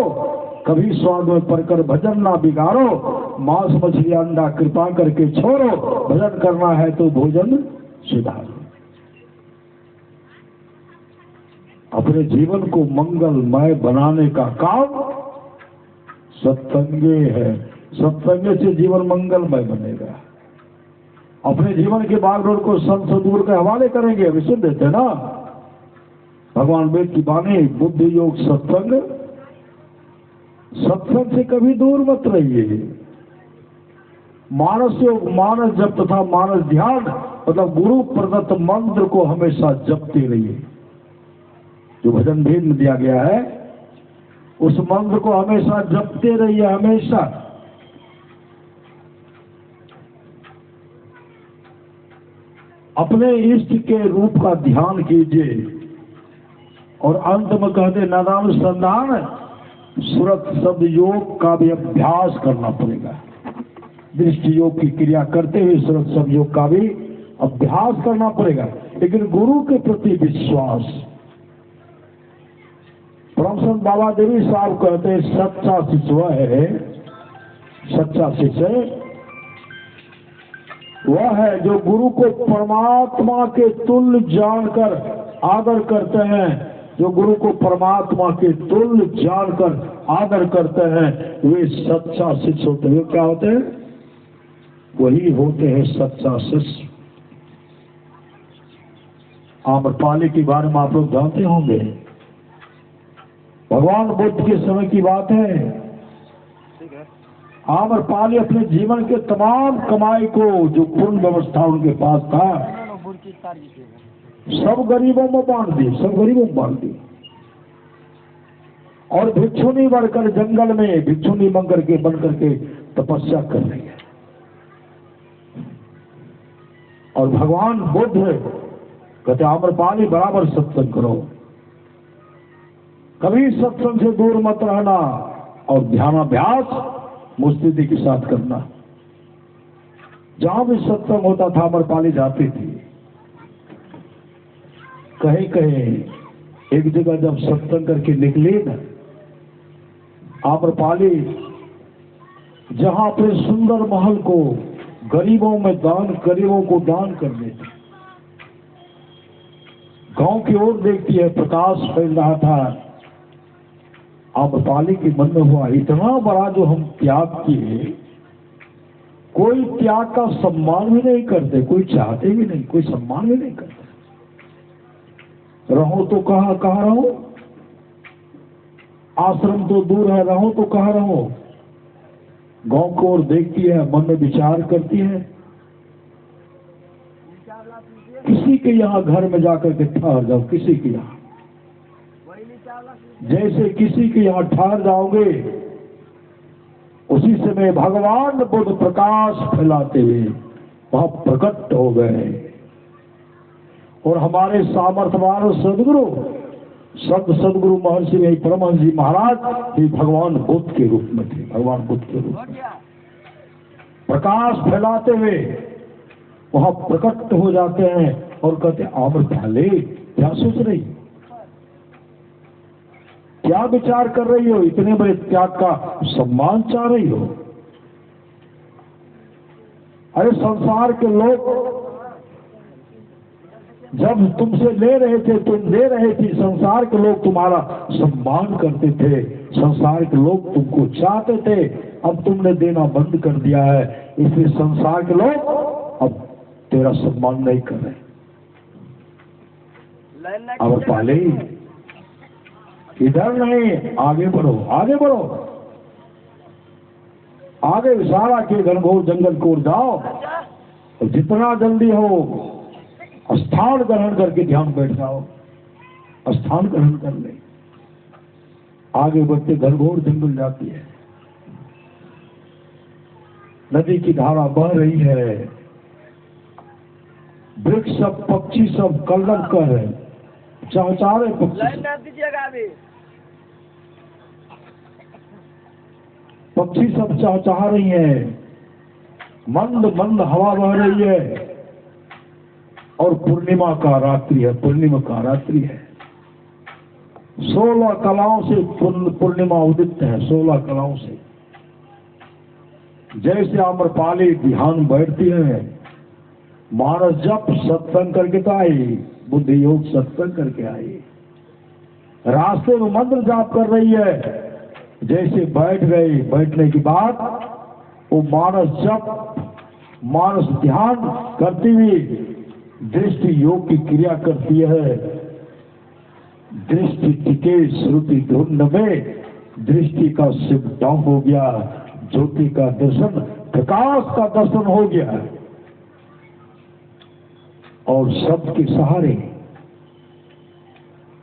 कभी स्वाद में पड़कर भजन ना बिगाड़ो, मांस मछली अंडा कृपा करके छोड़ो, भजन करना है तो भोजन सुधारो। अपने जीवन को मंगलमय बनाने का काम सत्संगे है, सत्संगे से जीवन मंगलमय बनेगा। अपने जीवन के बागडोर को संत सदगुरु के हवाले करेंगे, अभी सुन देते ना भगवान वेद की बानी, बुद्धि योग सत्संग, सत्संग से कभी दूर मत रहिए। मानस योग मानस जप तथा मानस ध्यान मतलब गुरु प्रदत्त मंत्र को हमेशा जपते रहिए। जो भजन भेद में दिया गया है उस मंत्र को हमेशा जपते रहिए, हमेशा। अपने इष्ट के रूप का ध्यान कीजिए और अंत में कहते नादानुसंधान सुरत शब्द योग का भी अभ्यास करना पड़ेगा। दृष्टि योग की क्रिया करते हुए सुरत शब्द योग का भी अभ्यास करना पड़ेगा। लेकिन गुरु के प्रति विश्वास, परम संत बाबा देवी साहब कहते हैं सच्चा शिष्य वह है, सच्चा शिष्य वह है जो गुरु को परमात्मा के तुल्य जानकर आदर करते हैं, जो गुरु को परमात्मा के तुल्य जानकर आदर करते हैं, वे सच्चा शिष्य होते हैं। क्या होते हैं? वही होते हैं सच्चा शिष्य। आम्रपाली के बारे में आप लोग जानते होंगे, भगवान बुद्ध के समय की बात है। आम्रपाली अपने जीवन के तमाम कमाई को, जो पूर्ण व्यवस्था उनके पास था, सब गरीबों में बांट दी, सब गरीबों में बांट दी और भिक्षुनी बनकर जंगल में भिक्षुनी बनकर के तपस्या कर रही है। और भगवान बुद्ध कहते आम्रपाली बराबर सत्संग करो, कभी सत्संग से दूर मत रहना और ध्यानाभ्यास मुस्तैदी के साथ करना। जहां भी सत्संग होता था आम्रपाली जाती थी। कहीं कहीं एक जगह जब सत्संग करके निकली ना आम्रपाली, जहां अपने सुंदर महल को गरीबों को दान कर देती, गांव की ओर देखती है, प्रकाश फैल रहा था। आम्रपाली के मन में हुआ इतना बड़ा जो हम त्याग किए, कोई त्याग का सम्मान भी नहीं करते, कोई चाहते भी नहीं, कोई सम्मान भी नहीं करते। रहो तो कहाँ रहो, आश्रम तो दूर है, रहो तो कहाँ रहो। गांव को ओर देखती है, मन में विचार करती है, किसी के यहाँ घर में जाकर के ठहर जाओ, किसी के यहाँ, जैसे किसी के यहाँ ठहर जाओगे उसी समय भगवान बुद्ध प्रकाश फैलाते हुए वहां प्रकट हो गए। और हमारे सामर्थ्यवान सदगुरु संत सदगुरु महर्षि परमहंस जी महाराज ही भगवान बुद्ध के रूप में थे। भगवान बुद्ध के रूप में प्रकाश फैलाते हुए वहां प्रकट हो जाते हैं और कहते आम्रपाली क्या सोच रही, क्या विचार कर रही हो, इतने बड़े त्याग का सम्मान चाह रही हो। अरे संसार के लोग जब तुमसे ले रहे थे, तुम दे रहे थे, संसार के लोग तुम्हारा सम्मान करते थे, संसार के लोग तुमको चाहते थे। अब तुमने देना बंद कर दिया है, इसलिए संसार के लोग अब तेरा सम्मान नहीं कर रहे। आम्रपाली इधर नहीं, आगे बढ़ो, आगे बढ़ो, आगे विशाला के घनघोर जंगल को जाओ और जितना जल्दी हो स्थान ग्रहण करके ध्यान बैठ जाओ, स्थान ग्रहण कर ले। आगे बढ़ते घनघोर जंगल जाती है, नदी की धारा बह रही है, वृक्ष सब पक्षी सब कलरव कर है, चहचहारे पक्षी सब चहचहा रही है, मंद मंद हवा बह रही है और पूर्णिमा का रात्रि है, पूर्णिमा का रात्रि है। 16 कलाओं से पूर्णिमा उदित है, 16 कलाओं से। जैसे आम्रपाली ध्यान बैठती है, मानस जप सत्संग करके तो आई, बुद्धि योग सत्संग करके आई, रास्ते में मंत्र जाप कर रही है। जैसे बैठ गई, बैठने के बाद वो मानस जप मानस ध्यान करती हुई दृष्टि योग की क्रिया करती है। दृष्टि टिके श्रुति धुंध में, दृष्टि का सिमटाव हो गया, ज्योति का दर्शन, प्रकाश का दर्शन हो गया और सबके सहारे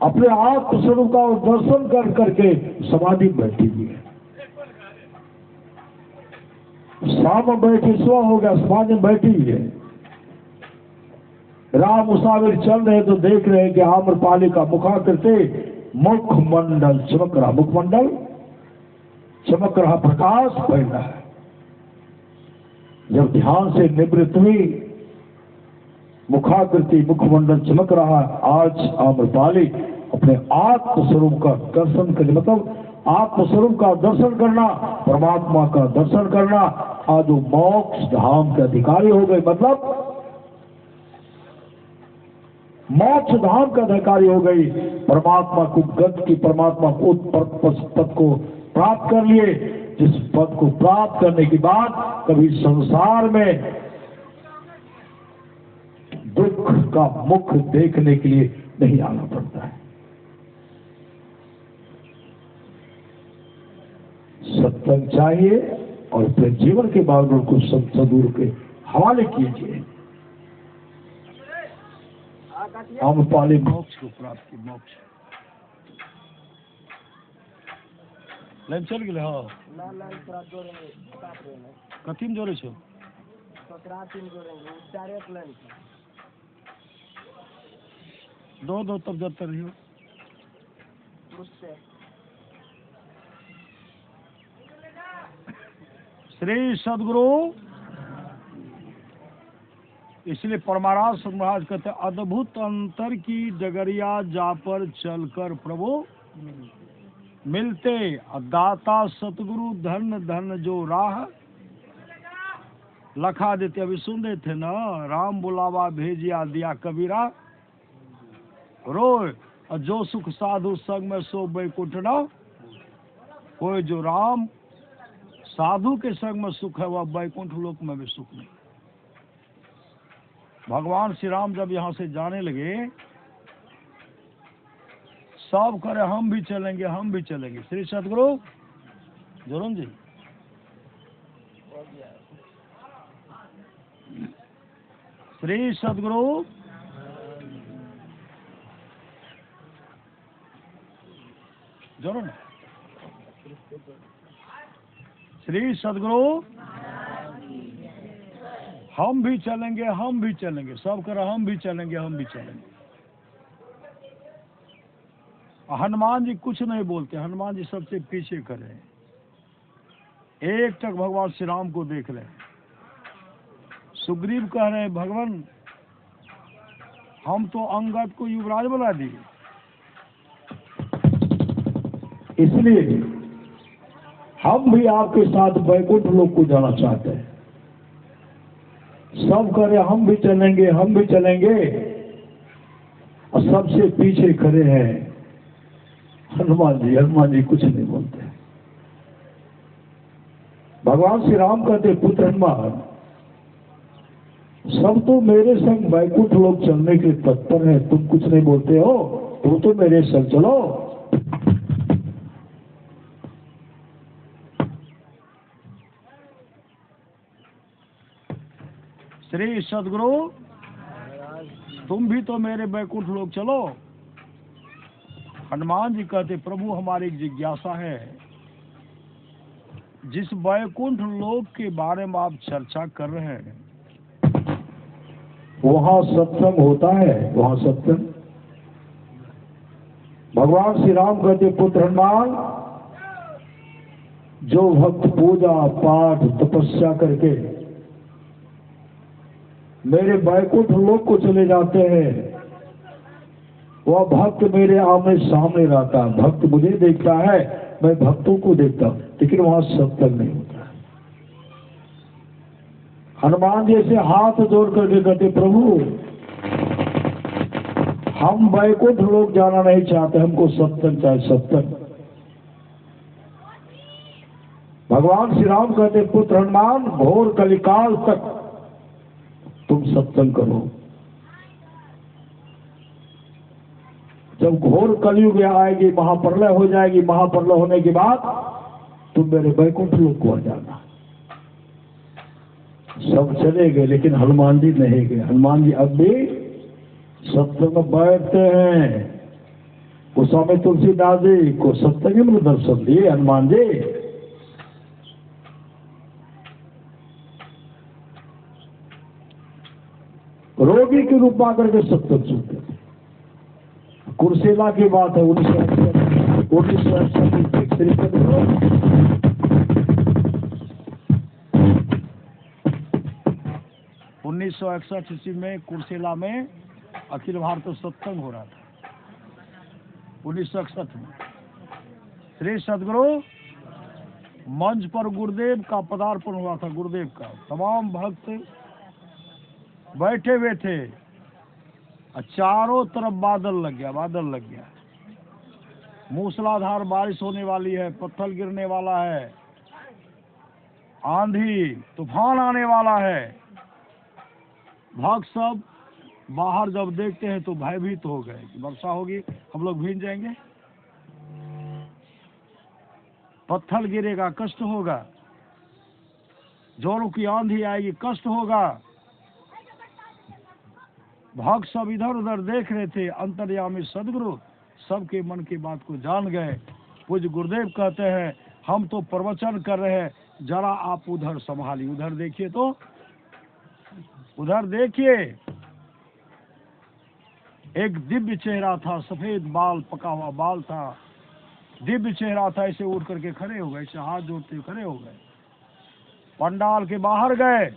अपने आत्म स्वरूप का दर्शन कर करके समाधि बैठी हुई है। शाम बैठे स्व हो गया, समाधि बैठी है। राम मुसाफिर चल रहे तो देख रहे हैं कि आम्रपाली का मुखाकृति मुखमंडल चमक रहा, मुखमंडल चमक रहा, प्रकाश फैल रहा है। जब ध्यान से निवृत्त हुई, मुखाकृति मुखमंडल चमक रहा। आज आम्रपाली अपने आत्म स्वरूप का दर्शन करने, मतलब आत्म स्वरूप का दर्शन करना, परमात्मा का दर्शन करना, आज वो मोक्ष धाम के अधिकारी हो गए। मतलब मोक्ष धाम का अधिकारी हो गई, परमात्मा को गत की, परमात्मा को पद को प्राप्त कर लिए, जिस पद को प्राप्त करने के बाद कभी संसार में दुख का मुख देखने के लिए नहीं आना पड़ता है। सत्संग चाहिए और अपने जीवन के बावजूद को सदगुरु के हवाले कीजिए। आम्रपाली मोक्ष को प्राप्त की, मोक्ष लाइन चल गए। हाँ कथी जोड़े छो, दो तब जब रहियो। श्री सदगुरु, इसलिए परमाराज महाराज कहते अद्भुत अंतर की डगरिया जा पर चलकर प्रभु मिलते, दाता सतगुरु धन धन जो राह लखा देते। अभी सुन रहे थे ना, राम बुलावा भेजिया दिया कबीरा, रोय जो सुख साधु संग में सो बैकुंठ न कोई। जो राम साधु के संग में सुख है वह बैकुंठ लोक में भी सुख नहीं। भगवान श्री राम जब यहाँ से जाने लगे, सब करे हम भी चलेंगे, हम भी चलेंगे। श्री सदगुरु जोरन जी, श्री सदगुरु जोरन, श्री सदगुरु हम भी चलेंगे, हम भी चलेंगे। सब कर हम भी चलेंगे, हम भी चलेंगे। हनुमान जी कुछ नहीं बोलते, हनुमान जी सबसे पीछे खड़े हैं, एक टक भगवान श्री राम को देख रहे हैं। सुग्रीव कह रहे हैं भगवान हम तो अंगद को युवराज बना दिए। इसलिए हम भी आपके साथ बैकुंठ लोक को जाना चाहते हैं। सब करे हम भी चलेंगे, हम भी चलेंगे, और सबसे पीछे खड़े हैं हनुमान जी। हनुमान जी कुछ नहीं बोलते। भगवान श्री राम कहते पुत्र हनुमान, सब तो मेरे संग बैकुंठ लोक चलने के तत्पर है, तुम कुछ नहीं बोलते हो, तुम तो मेरे संग चलो। श्री सदगुरु तुम भी तो मेरे बैकुंठ लोग चलो। हनुमान जी कहते प्रभु हमारी एक जिज्ञासा है, जिस बैकुंठ लोक के बारे में आप चर्चा कर रहे हैं वहाँ सत्संग होता है? वहाँ सत्संग? भगवान श्री राम कहते पुत्र हनुमान, जो भक्त पूजा पाठ तपस्या करके मेरे बैकुंठ लोक को चले जाते हैं, वह भक्त मेरे आमने सामने रहता है। भक्त मुझे देखता है, मैं भक्तों को देखता हूं, लेकिन वहां सत्संग नहीं होता। हनुमान जैसे हाथ जोड़ करके कहते प्रभु हम बैकुंठ लोक जाना नहीं चाहते, हमको सत्संग चाहिए, सत्संग। भगवान श्री राम कहते पुत्र हनुमान, घोर कलिकाल तक तुम सत्संग करो। जब घोर कलयुग आएगी, महाप्रलय हो जाएगी, महाप्रलय होने के बाद तुम मेरे बैकुंठ लोक को आ जाना। सब चले गए, लेकिन हनुमान जी नहीं गए। हनुमान जी अब भी सत्संग में बैठते हैं। गोस्वामी तुलसीदास जी को सत्संग में दर्शन दिए हनुमान जी। रोगी के रूप में आकर के सत्संग सुनते थे। कुर्सेला की बात है 1961 ईस्वी में कुर्सेला में अखिल भारतीय सत्संग हो रहा था। 1961 में श्री सदगुरु मंच पर गुरुदेव का पदार्पण हुआ था। गुरुदेव का तमाम भक्त बैठे हुए थे, चारों तरफ बादल लग गया, बादल लग गया। मूसलाधार बारिश होने वाली है, पत्थर गिरने वाला है, आंधी तूफान आने वाला है। भक्त सब बाहर जब देखते हैं तो भयभीत हो गए कि वर्षा होगी, हम लोग भीग जाएंगे, पत्थर गिरेगा, कष्ट होगा, जोरों की आंधी आएगी, कष्ट होगा। भक्त सब इधर उधर देख रहे थे। अंतर्यामी सदगुरु सबके मन की बात को जान गए। पूज्य गुरुदेव कहते हैं हम तो प्रवचन कर रहे हैं, जरा आप उधर संभालिए, उधर देखिए, तो उधर देखिए। एक दिव्य चेहरा था, सफेद बाल, पका हुआ बाल था, दिव्य चेहरा था। ऐसे उठ करके खड़े हो गए, ऐसे हाथ जोड़ते खड़े हो गए, पंडाल के बाहर गए।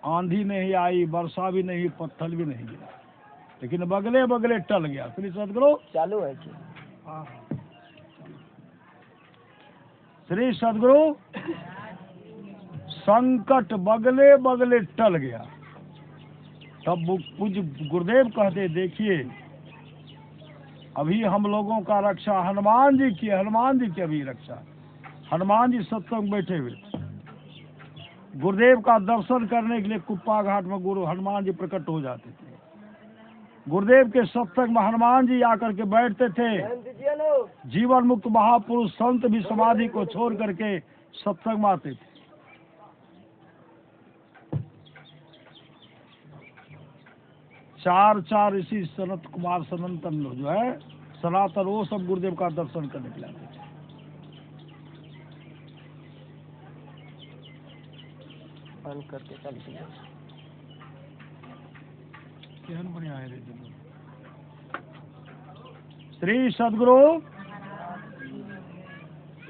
आंधी नहीं आई, वर्षा भी नहीं, पत्थर भी नहीं गिरा, लेकिन बगले बगले टल गया। श्री सदगुरु चालू है कि श्री सदगुरु संकट बगले बगले टल गया। तब पूज्य गुरुदेव कहते देखिए अभी हम लोगों का रक्षा हनुमान जी की, हनुमान जी की अभी रक्षा। हनुमान जी सत्संग बैठे हुए, गुरुदेव का दर्शन करने के लिए कुप्पा घाट में गुरु हनुमान जी प्रकट हो जाते थे। गुरुदेव के सत्संग में हनुमान जी आकर के बैठते थे। जीवन मुक्त महापुरुष संत भी समाधि को छोड़ करके सत्संग में आते थे। चार ऋषि सनत कुमार सनातन जो है सनातन, वो सब गुरुदेव का दर्शन करने के लिए आते थे। करके श्री सदगुरु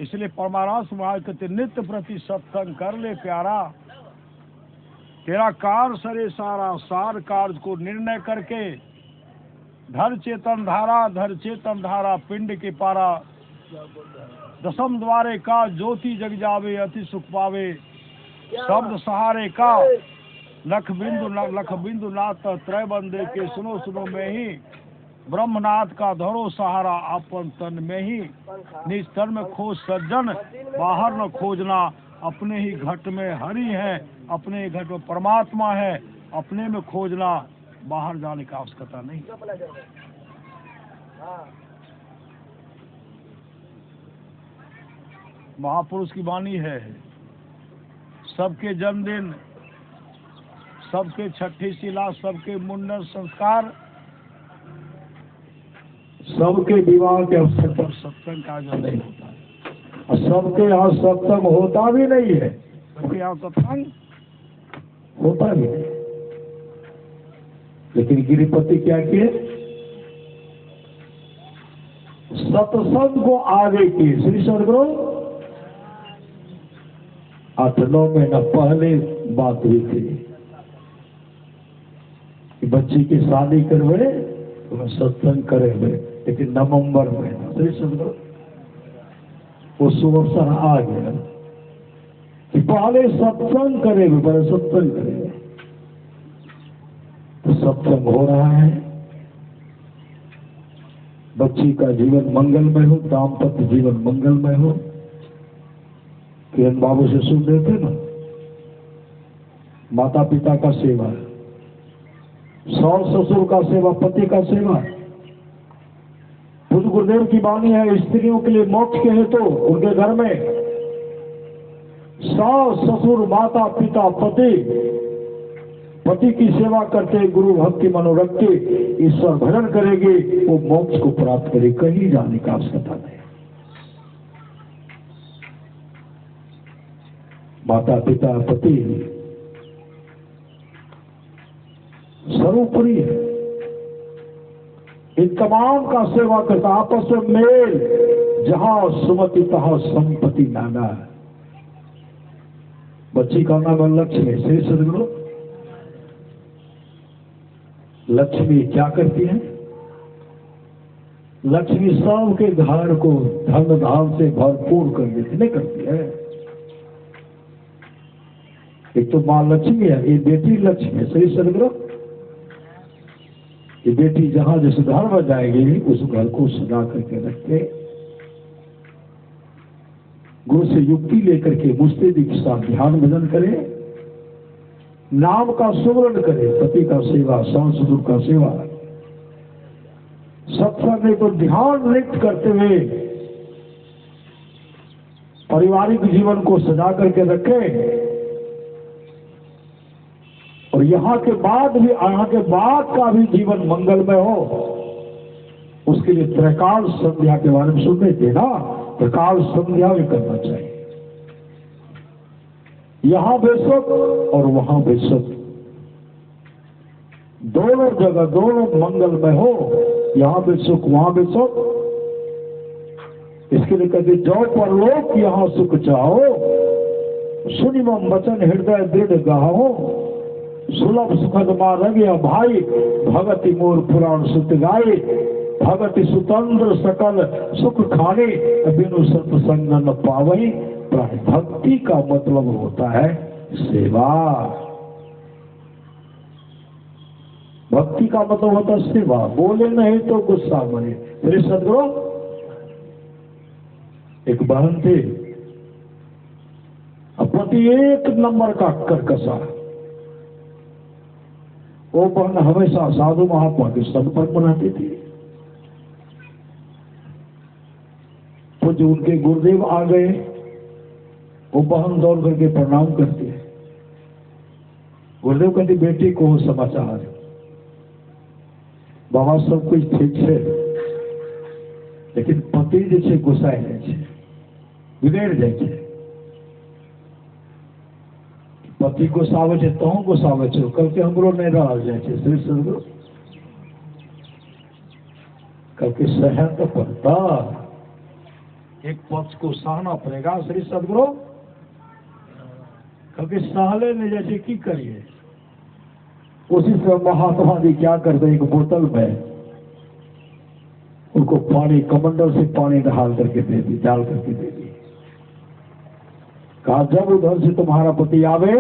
इसलिए परमारास महाराज कहते नित्य प्रति सत्संग कर ले प्यारा, तेरा कार सरे सारा, सार कार्य को निर्णय करके धर चेतन धारा पिंड के पारा, दसम द्वारे का ज्योति जग जावे, अति सुख पावे, शब्द सहारे का लख बिंदु नाथ, त्रय बंदे के सुनो सुनो में ही, ब्रह्मनाथ का धरो सहारा, अपन तन में ही, निज तन में खोज सज्जन, बाहर न खोजना, अपने ही घट में हरि है, अपने ही घट में परमात्मा है, अपने में खोजना, बाहर जाने की आवश्यकता नहीं। महापुरुष की वाणी है। सबके जन्मदिन, सबके छठी शिला, सबके मुंडन संस्कार, सबके विवाह के अवसर पर सत्संग का आयोजन नहीं होता है, और सबके यहाँ सत्संग होता भी नहीं है। सबके यहाँ सत्संग होता भी नहीं। लेकिन गिरिपति क्या किए? सत्संग को आगे किए। श्री सदगुरु 8-9 महीना पहले बात हुई थी कि बच्ची की शादी करवे तो मैं सत्संग करे हुए, लेकिन नवंबर महीना श्री सदगुरु वो सुअवसर आ गया कि पहले सत्संग करे हुए, पहले सत्संग करे हुए। तो सत्संग हो रहा है, बच्ची का जीवन मंगलमय हो, दाम्पत्य जीवन मंगलमय हो। किरण बाबू से सुन रहे थे ना, माता पिता का सेवा, सास ससुर का सेवा, पति का सेवा। पूज्य गुरुदेव की वाणी है, स्त्रियों के लिए मोक्ष के हेतु तो उनके घर में सास ससुर माता पिता पति की सेवा करते, गुरु भक्ति मनोरथ के ईश्वर भजन करेंगे, वो मोक्ष को प्राप्त करे, कहीं जाने का आवश्यकता नहीं। माता पिता पति सर्वोपरि है। इन तमाम का सेवा करता, आपस में मेल, जहां सुमति तहां संपत्ति नाना। बच्ची का नाम है लक्ष्मी। श्री सदगुरु लक्ष्मी क्या करती है? लक्ष्मी सबके घर को धन धाम से भरपूर कर देती, नहीं करती है? एक तो मां लक्ष्मी है, ये बेटी लक्ष्मी है। श्री सदगुरु ये बेटी जहां जिस घर में जाएगी उस घर को सजा करके रखे, गुरु से युक्ति लेकर के मुस्तैदी के साथ ध्यान भजन करे, नाम का सुमरण करे, पति का सेवा, सास ससुर का सेवा, सत्संग पर ध्यान लिप्त करते हुए पारिवारिक जीवन को सजा करके रखे। और यहाँ के बाद का भी जीवन मंगलमय हो, उसके लिए त्रैकाल संध्या के बारे में सुन रहे थे ना, त्रैकाल संध्या भी करना चाहिए। यहां बेशक और वहां बेशक, दोनों जगह दोनों मंगलमय हो, यहां बेशक वहां बेशक। इसके लिए कहते जो परलोक यहां सुख चाहो, सुनिमम वचन हृदय दृढ़ गाहो, सुलभ सुखद मारग्य भाई, भगति मोर पुराण सुत गाये, भगति सुतंत्र सकल सुख खाने, बिनु सत्संग न पावई। भक्ति का मतलब होता है सेवा, भक्ति का मतलब होता है सेवा। बोले नहीं तो गुस्सा बने। मेरे सदगुरु एक बहन थे, पति 1 नंबर का कर्कशा। वो बहन हमेशा साधु महात्मा के संपर्क बनाती थी। तो जो उनके गुरुदेव आ गए, वो बहन दौड़ करके प्रणाम करती है। गुरुदेव कहती बेटी को समाचार, बाबा सब कुछ ठीक है, लेकिन पति जैसे गुस्साई जाए छे, बिगड़ जाए छे। पति गुस्सावे छे तो गुस्सावे छे, कल के हमरो नहीं रह जाए छे। श्री सदगुरु कल के सहन तो पड़ता, एक पक्ष को सहना पड़ेगा। श्री सदगुरु कभी सहले नहीं जैसे की करिए। उसी से महात्मा जी क्या करते, एक बोतल में उनको पानी, कमंडल से पानी डाल करके दे दी, कहा जब उधर से तुम्हारा पति आवे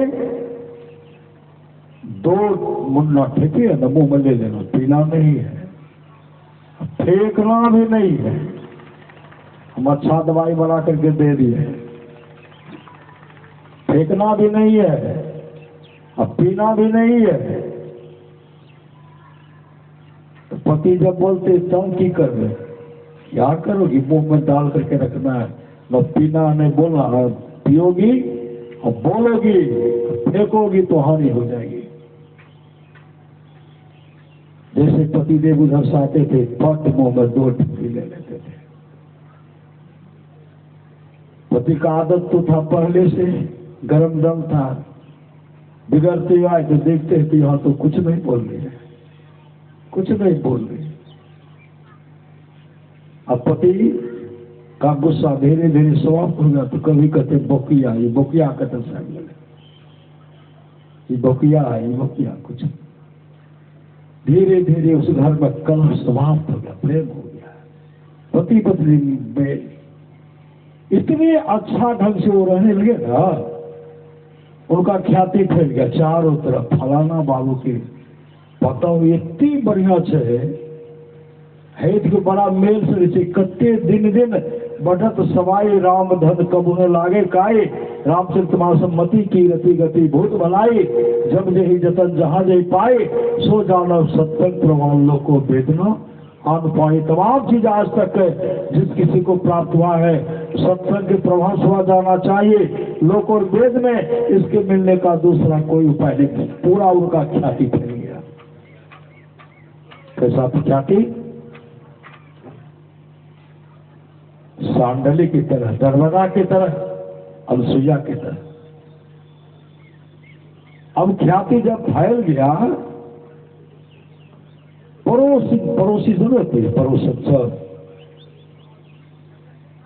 2 मुन्ना ठेके न मुंह में ले लेना, पीना नहीं है, फेंकना भी नहीं है। हम अच्छा दवाई बना करके दे दिए, फेंकना भी नहीं है, अब पीना भी नहीं है। तो पति जब बोलते तुम की कर रहे, क्या करोगी? मुंह में डाल करके रखना है, न पीना नहीं बोलना, पियोगी और बोलोगी फेंकोगी तो हानि हो जाएगी। जैसे पतिदेव उधर से आते थे, पट मुंह में 2 टिप्पी ले लेते थे। पति का आदत तो था पहले से, गरम दम था, बिगड़ते आए तो देखते हैं कि यहाँ तो कुछ नहीं बोल रहे, कुछ नहीं बोल रहे। अब पति का गुस्सा धीरे धीरे समाप्त हो गया तो कभी कहते बोकिया, ये बोकिया कहते साहब बोले, ये बोकिया है, ये बोकिया। कुछ धीरे धीरे उस घर में कलह समाप्त हो गया, प्रेम हो गया। पति पत्नी में इतने अच्छा ढंग से वो रहने लगे ना, उनका ख्याति फैल गया चारों तरफ। फलाना बाबू की पता इतनी बढ़िया है तो बड़ा मेल से कत्ते दिन दिन बढ़त सवाई राम धन कब उन्हें लागे काए, रामचरितमानस मति की रति गति भूत भलाई, जब जही जतन जहां जही पाए, सो जानव सत्संग प्रमाण लो को वेदना आन पाए। तमाम चीज आज तक जिस किसी को प्राप्त हुआ है सत्संग के प्रभाव हुआ जाना चाहिए। लोक और वेद में इसके मिलने का दूसरा कोई उपाय नहीं। पूरा उनका ख्याति फैल गया। कैसा ख्याति? सांडली की तरह, नर्मदा की तरह, अनसुईया की तरह। अब ख्याति जब फैल गया, पड़ोसी जरूरत है, पड़ोसन सब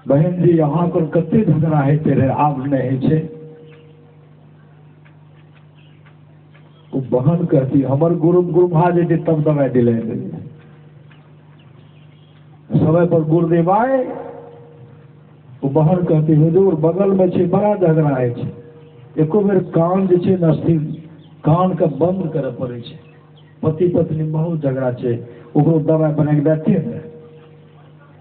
बहन जी यहाँ पर कत्ते झगड़ा है तेरे आग नहीं छे। वो बहन कहती हमर गुरु भा जेते तब दवाई दिले समय पर गुरुदेव आए। वो बहन कहती हुजूर बगल में छे बड़ा झगड़ा है छे, एको बेर कान जे छे न स्थिर कान के बंद करे पड़े छे। पति पत्नी बहुत झगड़ा छे, ओकरो दवाई बना के देते हैं।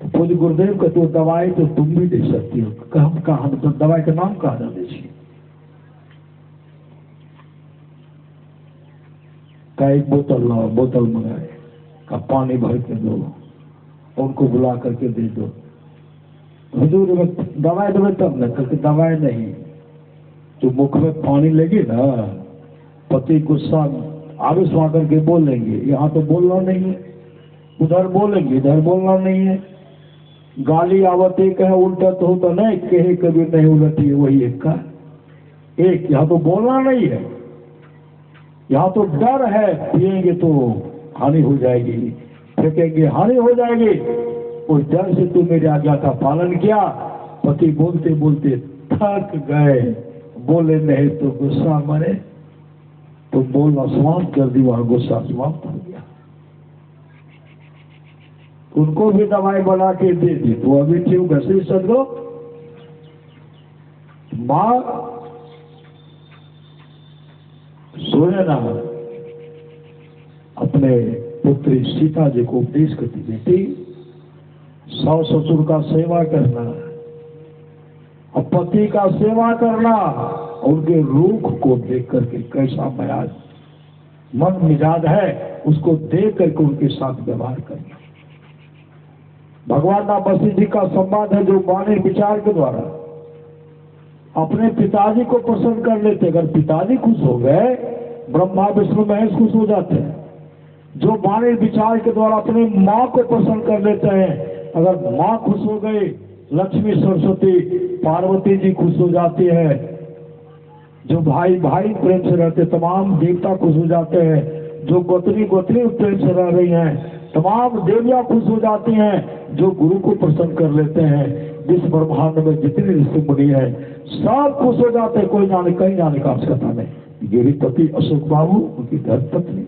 पूज्य गुरुदेव का तो दवाई तो तुम भी दे सकती हो। हम कहा तो दवाई का नाम कहा जाने छी। का एक बोतल लाओ, बोतल मंगाए, का पानी भर के दो, उनको बुला करके दे दो। हुजूर दवाई देवे तब न, करके दवाई नहीं, जो मुख में पानी लगी ना, पति गुस्सा आवेश में आकर के बोलेंगे, यहाँ तो बोलना नहीं है, उधर बोलेंगे इधर बोलना नहीं है। गाली आवत एक है, उल्टा तो होता नहीं, कहे कभी नहीं उलटी है वही एक का एक। यहाँ तो बोलना नहीं है, यहाँ तो डर है, पिएंगे तो हानि हो जाएगी, फेंकेंगे हानि हो जाएगी। उस डर से तू मेरी आज्ञा का पालन किया। पति बोलते बोलते थक गए, बोले नहीं तो गुस्सा मरे, तो बोलना समाप्त कर दी, वहां गुस्सा समाप्त हो गया। उनको भी दवाई बना के दे दी, तो अभी ठीक वैसे सदगो। मां सोने ना अपने पुत्री सीता जी को उपदेश करती, बेटी सास ससुर का सेवा करना, और पति का सेवा करना, उनके रूख को देख करके कैसा मिजाज मन मिजाज है उसको देख करके उनके साथ व्यवहार करना। भगवान नाम वशिष्ठ जी का संवाद है, जो बाने विचार के द्वारा अपने पिताजी को प्रसन्न कर लेते। अगर पिताजी खुश हो गए, ब्रह्मा विष्णु महेश खुश हो जाते हैं। जो बाने विचार के द्वारा अपने माँ को प्रसन्न कर लेते हैं, अगर माँ खुश हो गई, लक्ष्मी सरस्वती पार्वती जी खुश हो जाती है। जो भाई भाई प्रेम से रहते तमाम देवता खुश हो जाते हैं। जो गोत्री गोत्री प्रेम से रह रही हैं तमाम देवियां खुश हो जाती हैं। जो गुरु को प्रसन्न कर लेते हैं, जिस ब्रह्मांड में जितने ऋषि मुनि हैं सब खुश हो जाते हैं। कोई जाने कहीं जाने का आवश्यकता नहीं। गिरिपति अशोक बाबू, उनकी धर्मपत्नी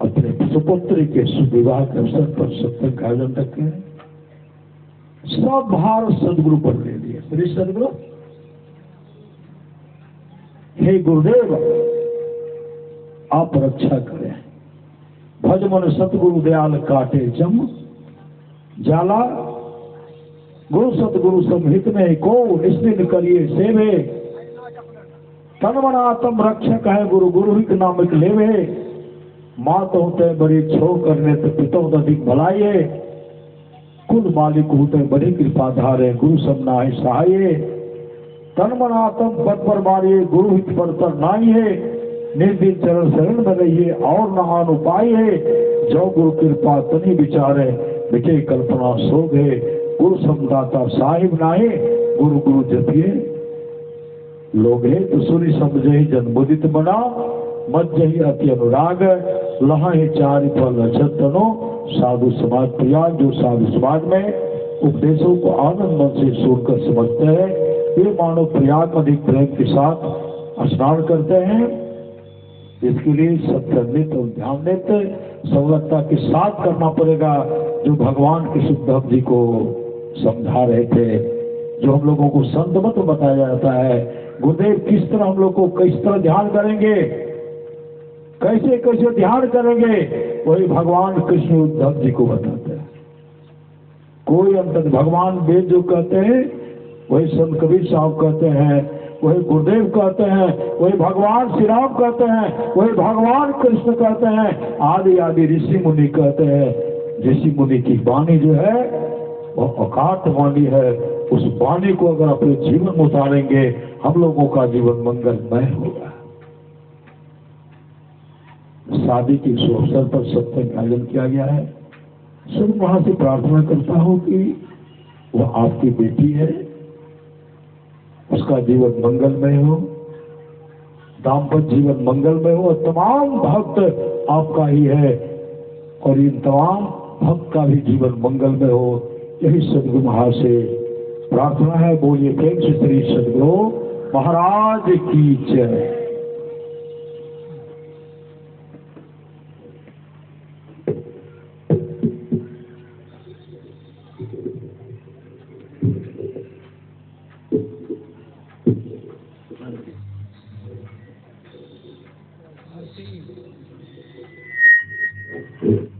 अपने सुपुत्री के सुविवाह के अवसर पर सत्संग का आयोजन रखे हैं। सब भार सदगुरु पर ले लिए। श्री सदगुरु, हे गुरुदेव आप रक्षा करें। भज मन सतगुरु दयाल काटे जम जाला, गुरु सतगुरु संहित में को निस्दिन करिए सेवे। तन मन आत्म रक्षक है गुरु, गुरु ही नाम लेवे। माँ तो होते बड़ी छो करने तो पिता अधिक भलाइए। कुल मालिक होते बड़े कृपा धारे, गुरु समनाए सहाये, तन मन आत्म पद पर मारिए, गुरु हित पर तर नाइए, निर्दिन चरण शरण में रहिए और नहान उपाय है, जो गुरु कृपा तनि विचारे, विचे कल्पना सोग है, गुरु समदाता साहिब नाहे, गुरु गुरु जपिए लोग है, तो सुनी समझे जन मुदित बना, मत जही अति अनुराग, लहा ही चारि फल अछतनो, साधु समाज प्रिया। जो साधु समाज में उपदेशों को आनंद मन से सुनकर समझते हैं, वे मानव प्रयाग में अधिक प्रेम के साथ स्नान करते हैं। इसके लिए सत्संगित और ध्यान नित्य संलग्नता के साथ करना पड़ेगा, जो भगवान कृष्णदेव जी को समझा रहे थे, जो हम लोगों को संत मत बताया जाता है। गुरुदेव किस तरह हम लोग को किस तरह ध्यान करेंगे, कैसे कैसे ध्यान करेंगे, वही भगवान कृष्ण उद्धव जी को बताते हैं। कोई अंतर भगवान वेद जो कहते हैं वही संत कबीर साहब कहते हैं, वही गुरुदेव कहते हैं, वही भगवान श्री राम कहते हैं, वही भगवान कृष्ण कहते हैं, आदि आदि ऋषि मुनि कहते हैं। ऋषि मुनि की वाणी जो है वह अकाट वाणी है। उस वाणी को अगर अपने जीवन में उतारेंगे, हम लोगों का जीवन मंगलमय होगा। शादी के इस अवसर पर सत्संग आयोजन किया गया है। सब वहां से प्रार्थना करता हूं कि वह आपकी बेटी है, उसका जीवन मंगलमय हो, दाम्पत्य जीवन मंगलमय हो, और तमाम भक्त आपका ही है, और इन तमाम भक्त का भी जीवन मंगलमय हो, यही सदगुरु महाराज से प्रार्थना है। बोलिए प्रेम से श्री सदगुरु महाराज की जय। Thank you.